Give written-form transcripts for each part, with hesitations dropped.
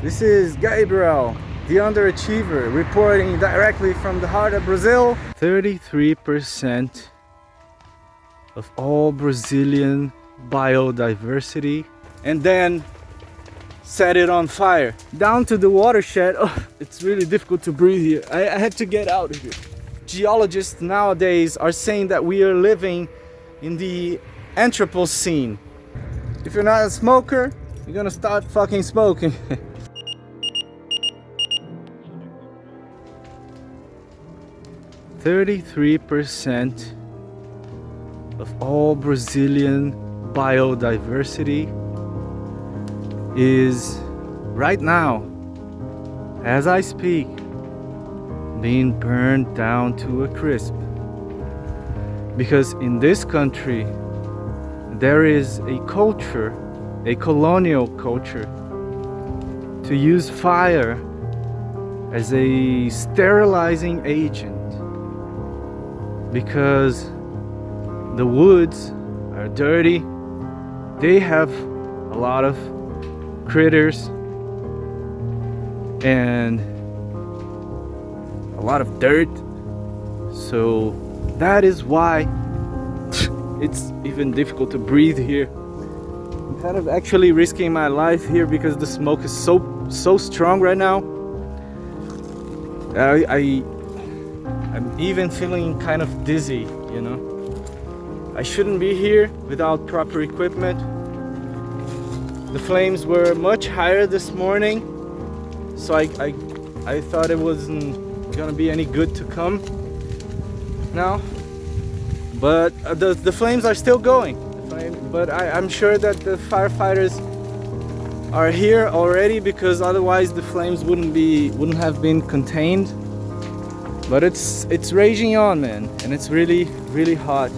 This is Gabriel, the underachiever, reporting directly from the heart of Brazil. 33% of all Brazilian biodiversity, and then set it on fire. Down to the watershed. Oh, it's really difficult to breathe here. I had to get out of here. Geologists nowadays are saying that we are living in the Anthropocene. If you're not a smoker, you're gonna start fucking smoking. "33% of all Brazilian biodiversity is right now, as I speak, being burned down to a crisp. Because in this country, there is a culture, a colonial culture, to use fire as a sterilizing agent. Because the woods are dirty, they have a lot of critters and a lot of dirt, so that is why it's even difficult to breathe here. I'm kind of actually risking my life here because the smoke is so strong right now. I'm even feeling kind of dizzy, you know. I shouldn't be here without proper equipment. The flames were much higher this morning, so I thought it wasn't gonna be any good to come now. But the flames are still going. But I'm sure that the firefighters are here already, because otherwise the flames wouldn't have been contained. But it's raging on, man, and it's really hot.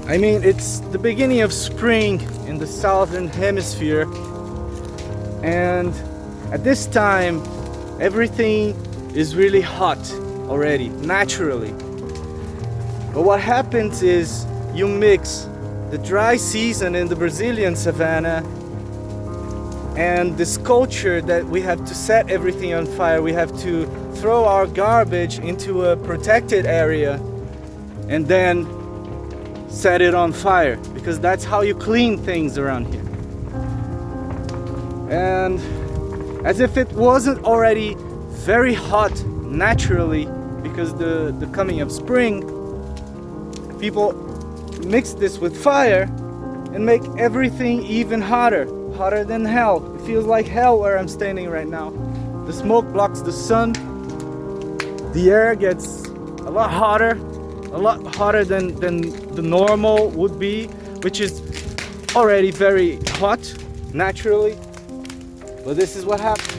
I mean, it's the beginning of spring in the southern hemisphere, and at this time everything is really hot already, naturally. But what happens is you mix the dry season in the Brazilian savannah and this culture that we have to set everything on fire. We have to throw our garbage into a protected area and then set it on fire, because that's how you clean things around here. And as if it wasn't already very hot naturally because the coming of spring, people mix this with fire and make everything even hotter than hell. It feels like hell where I'm standing right now. The smoke blocks the sun. The air gets a lot hotter than the normal would be, which is already very hot naturally. But this is what happens.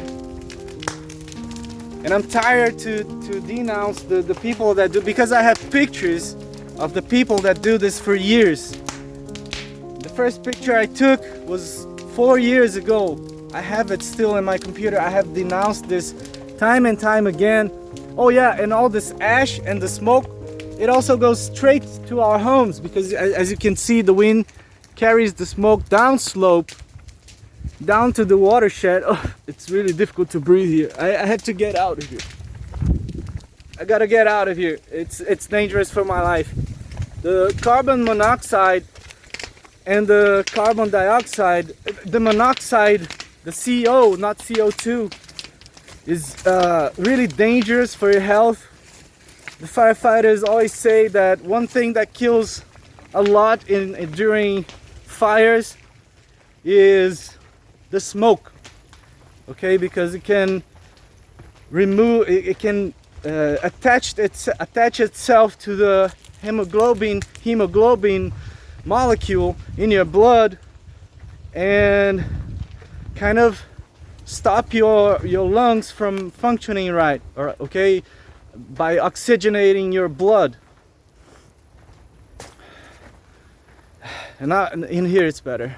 And I'm tired to denounce the people that do, because I have pictures of the people that do this for years. The first picture I took was 4 years ago. I have it still in my computer. I have denounced this time and time again. Oh yeah, and all this ash and the smoke, it also goes straight to our homes, because as you can see, the wind carries the smoke downslope, down to the watershed. Oh, it's really difficult to breathe here. I had to get out of here. I gotta get out of here. It's dangerous for my life. The carbon monoxide and the carbon dioxide, the monoxide, the CO, not CO2, is really dangerous for your health. The firefighters always say that one thing that kills a lot during fires is the smoke. Okay, because it can attach itself to the hemoglobin molecule in your blood and kind of stop your lungs from functioning right, or okay, by oxygenating your blood. And in here it's better.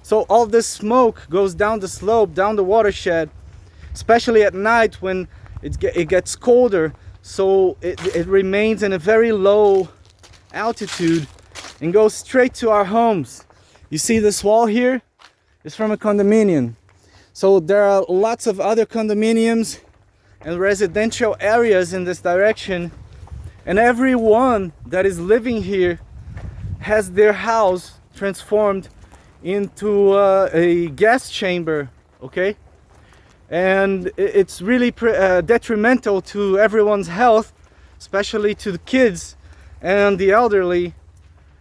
So all this smoke goes down the slope, down the watershed, especially at night when it gets colder, so it remains in a very low altitude and goes straight to our homes. You see this wall here is from a condominium. So there are lots of other condominiums and residential areas in this direction, and everyone that is living here has their house transformed into a gas chamber, okay? And it's really detrimental to everyone's health, especially to the kids and the elderly.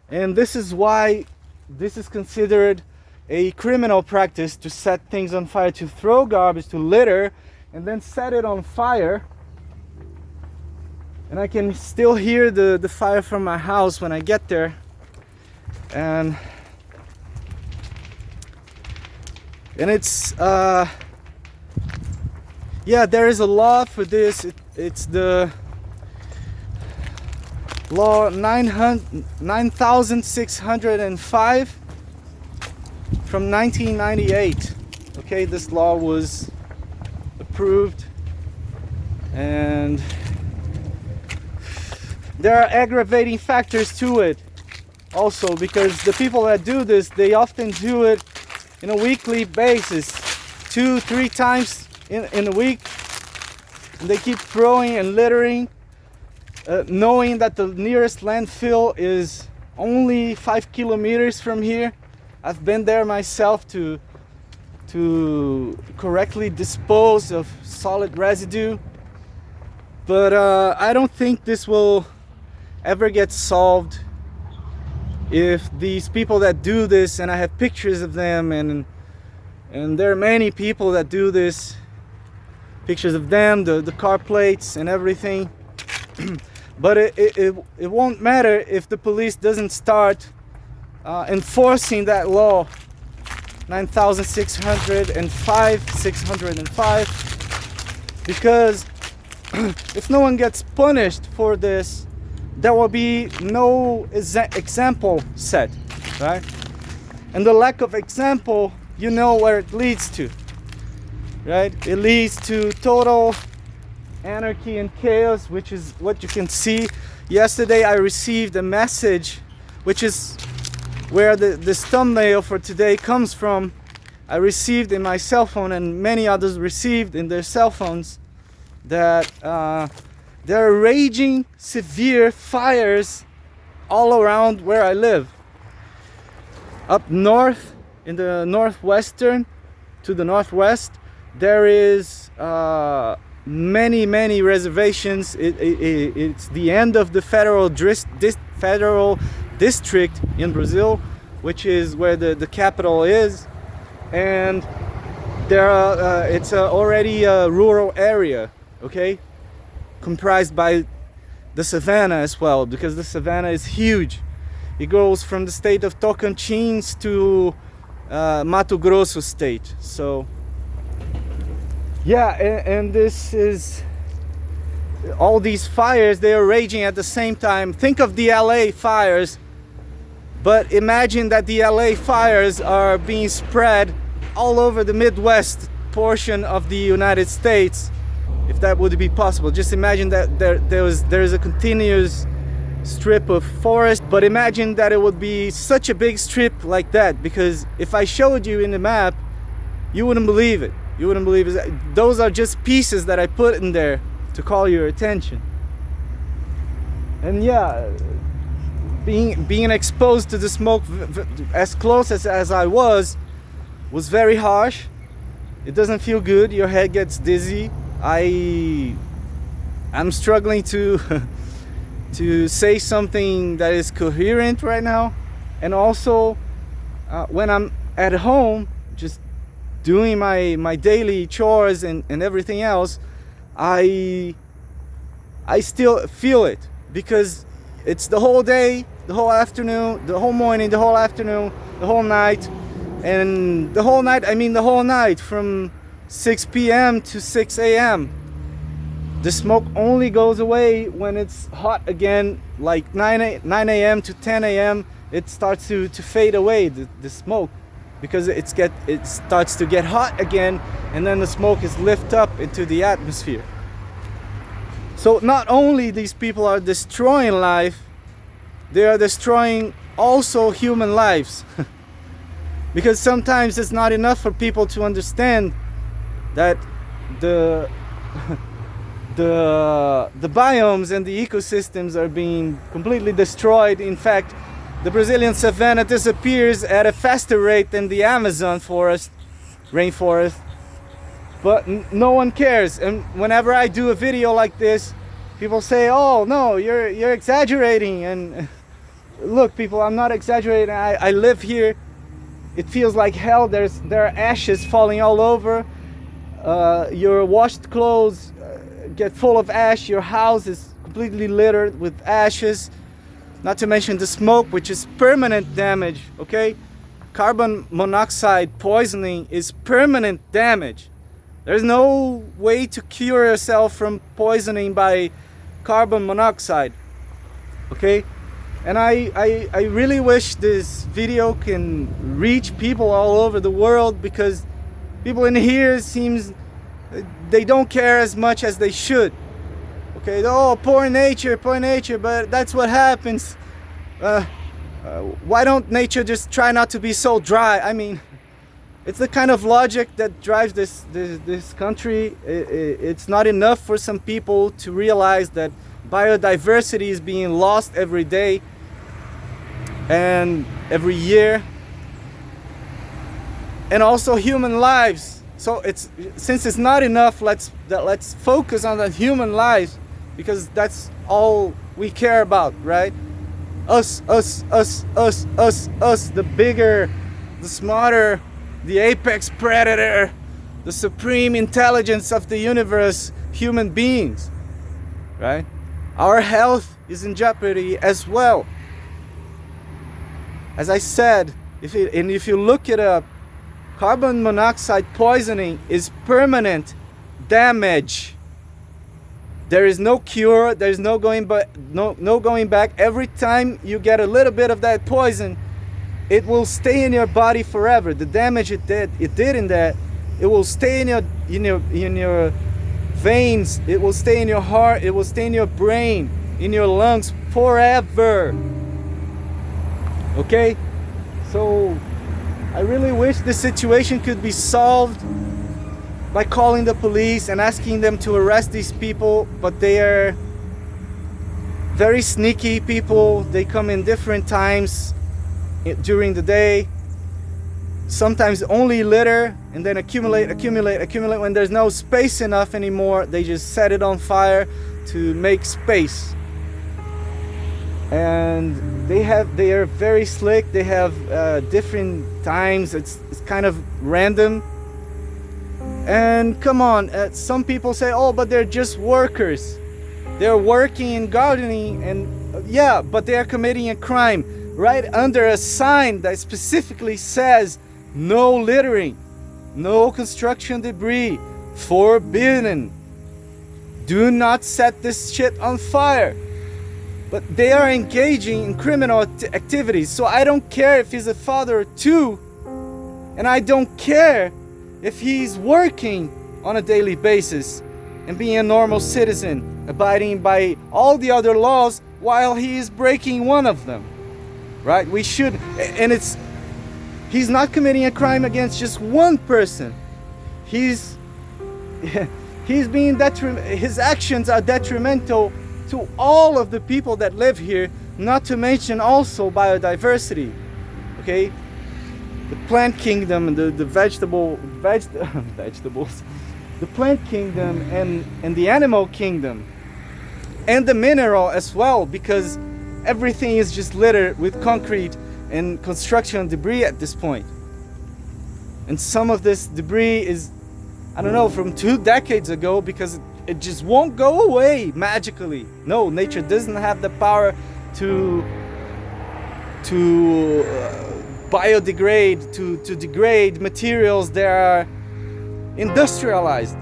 And this is why this is considered a criminal practice, to set things on fire, to throw garbage, to litter, and then set it on fire. And I can still hear the fire from my house when I get there. And it's yeah, there is a law for this. It's the law 9605 from 1998. Okay, this law was approved, and there are aggravating factors to it also, because the people that do this, they often do it in a weekly basis, 2-3 times in a week. And they keep throwing and littering, knowing that the nearest landfill is only 5 kilometers from here. I've been there myself to correctly dispose of solid residue, but I don't think this will ever get solved if these people that do this, and I have pictures of them, and there are many people that do this, pictures of them, the car plates and everything. But it won't matter if the police doesn't start enforcing that law 9605, because if no one gets punished for this, there will be no example set, right? And the lack of example, you know where it leads to, right? It leads to total anarchy and chaos, which is what you can see. Yesterday I received a message, which is where this thumbnail for today comes from. I received in my cell phone, and many others received in their cell phones, that there are raging severe fires all around where I live. Up north, in the northwestern, to the northwest, there is many reservations. It's the end of the federal district in Brazil, which is where the capital is, and there are it's already a rural area, okay, comprised by the savannah as well, because the savannah is huge. It goes from the state of Tocantins to Mato Grosso state. So yeah, and this is, all these fires, they are raging at the same time. Think of the LA fires, but imagine that the LA fires are being spread all over the Midwest portion of the United States, if that would be possible. Just imagine that there is a continuous strip of forest, but imagine that it would be such a big strip like that, because if I showed you in the map, you wouldn't believe it. You wouldn't believe it. Those are just pieces that I put in there to call your attention. And yeah, being exposed to the smoke as close as I was very harsh. It doesn't feel good. Your head gets dizzy. I'm struggling to to say something that is coherent right now. And also when I'm at home just doing my daily chores and everything else, I still feel it, because it's the whole day, the whole afternoon, the whole morning, the whole afternoon, the whole night. And the whole night, I mean the whole night, from 6 p.m. to 6 a.m. The smoke only goes away when it's hot again, like 9 a.m. to 10 a.m. It starts to fade away, the smoke, because it starts to get hot again, and then the smoke is lifted up into the atmosphere. So not only these people are destroying life, they are destroying also human lives. Because sometimes it's not enough for people to understand that the the biomes and the ecosystems are being completely destroyed. In fact, the Brazilian savannah disappears at a faster rate than the Amazon rainforest, but no one cares. And whenever I do a video like this, people say, "Oh no, you're exaggerating." And look, people, I'm not exaggerating. I live here. It feels like hell. There are ashes falling all over. Your washed clothes get full of ash. Your house is completely littered with ashes. Not to mention the smoke, which is permanent damage, okay? Carbon monoxide poisoning is permanent damage. There's no way to cure yourself from poisoning by carbon monoxide, okay? And I really wish this video can reach people all over the world, because people in here seems they don't care as much as they should. Okay, oh, poor nature, but that's what happens. Why don't nature just try not to be so dry? I mean, it's the kind of logic that drives this country. It's not enough for some people to realize that biodiversity is being lost every day and every year, and also human lives. So since it's not enough, let's focus on the human lives, because that's all we care about, right? Us, the bigger, the smarter, the apex predator, the supreme intelligence of the universe, human beings, right? Our health is in jeopardy as well. As I said, if you look it up, carbon monoxide poisoning is permanent damage. There is no cure. There is no going back. Every time you get a little bit of that poison, it will stay in your body forever. The damage it did in that, it will stay in your veins. It will stay in your heart. It will stay in your brain, in your lungs forever. Okay, so I really wish this situation could be solved by calling the police and asking them to arrest these people, but they are very sneaky people. They come in different times during the day, sometimes only litter and then accumulate. When there's no space enough anymore, they just set it on fire to make space. And they are very slick. They have different times. It's kind of random. And come on, some people say, oh, but they're just workers. They're working in gardening, and yeah, but they are committing a crime right under a sign that specifically says no littering, no construction debris, forbidden. Do not set this shit on fire. But they are engaging in criminal activities. So I don't care if he's a father too, and I don't care if he's working on a daily basis and being a normal citizen, abiding by all the other laws while he is breaking one of them, right? We should, and he's not committing a crime against just one person. He's being his actions are detrimental to all of the people that live here, not to mention also biodiversity, okay? The plant kingdom and the vegetables, the plant kingdom and the animal kingdom, and the mineral as well, because everything is just littered with concrete and construction debris at this point. And some of this debris is, I don't know, from 2 decades ago, because it just won't go away magically. No, nature doesn't have the power to biodegrade, to degrade materials that are industrialized.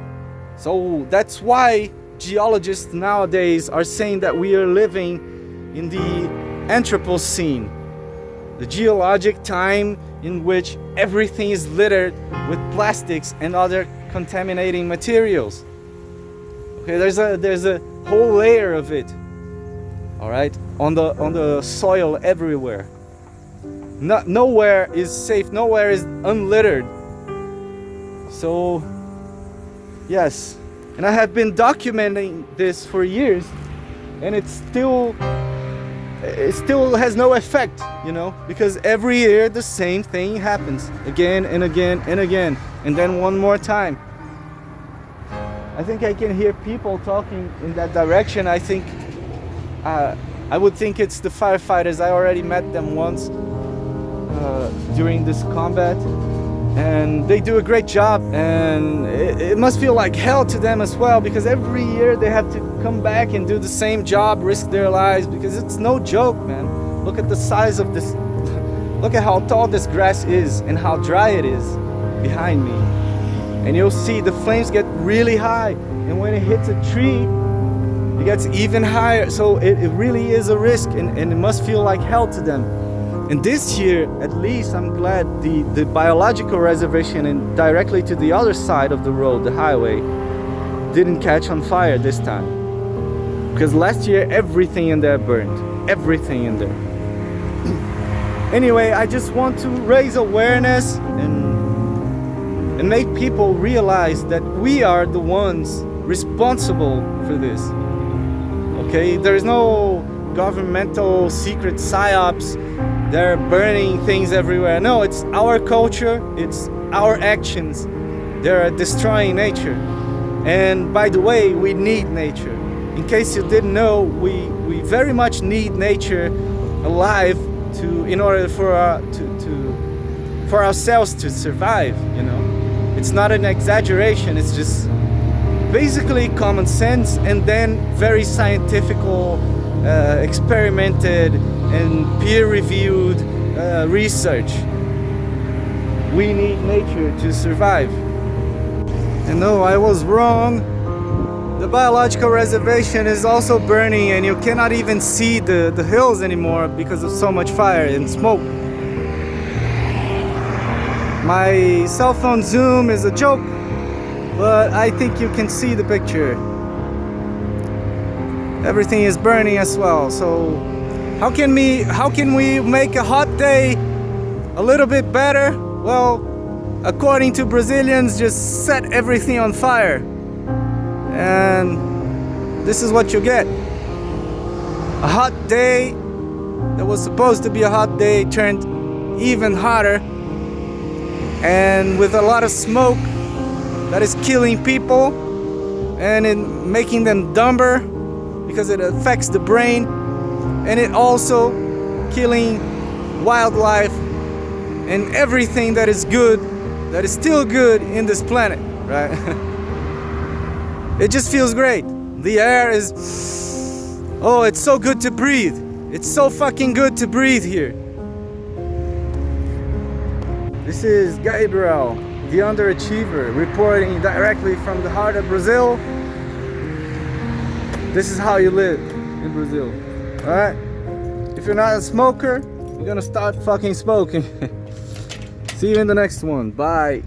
So that's why geologists nowadays are saying that we are living in the Anthropocene, the geologic time in which everything is littered with plastics and other contaminating materials. Okay, there's a whole layer of it. All right, on the soil everywhere. Nowhere is safe. Nowhere is unlittered. So Yes, and I have been documenting this for years, and it still has no effect, you know, because every year the same thing happens again and again and again, and then one more time. I think I can hear people talking in that direction. I think I would think it's the firefighters. I already met them once during this combat, and they do a great job, and it must feel like hell to them as well, because every year they have to come back and do the same job, risk their lives, because it's no joke, man. Look at the size of this. Look at how tall this grass is and how dry it is behind me. And you'll see the flames get really high, and when it hits a tree, it gets even higher. So it really is a risk, and it must feel like hell to them. And this year, at least, I'm glad the biological reservation and directly to the other side of the road, the highway, didn't catch on fire this time. Because last year, everything in there burned. Everything in there. Anyway, I just want to raise awareness and make people realize that we are the ones responsible for this. Okay, there's no governmental secret psyops. They're burning things everywhere. No, it's our culture, it's our actions. They're destroying nature. And by the way, we need nature. In case you didn't know, we very much need nature alive in order for ourselves to survive, you know. It's not an exaggeration, it's just basically common sense, and then very scientifical, experimented and peer-reviewed research. We need nature to survive. And no, I was wrong. The biological reservation is also burning, and you cannot even see the hills anymore because of so much fire and smoke. My cell phone zoom is a joke, but I think you can see the picture. Everything is burning as well. So how can we make a hot day a little bit better? Well, according to Brazilians, just set everything on fire. And this is what you get. A hot day that was supposed to be a hot day turned even hotter, and with a lot of smoke that is killing people and making them dumber because it affects the brain, and it also killing wildlife and everything that is good, that is still good in this planet, right? It just feels great. The air is, oh, it's so good to breathe. It's so fucking good to breathe here. This is Gabriel, the underachiever, reporting directly from the heart of Brazil. This is how you live in Brazil, alright? If you're not a smoker, you're gonna start fucking smoking. See you in the next one. Bye.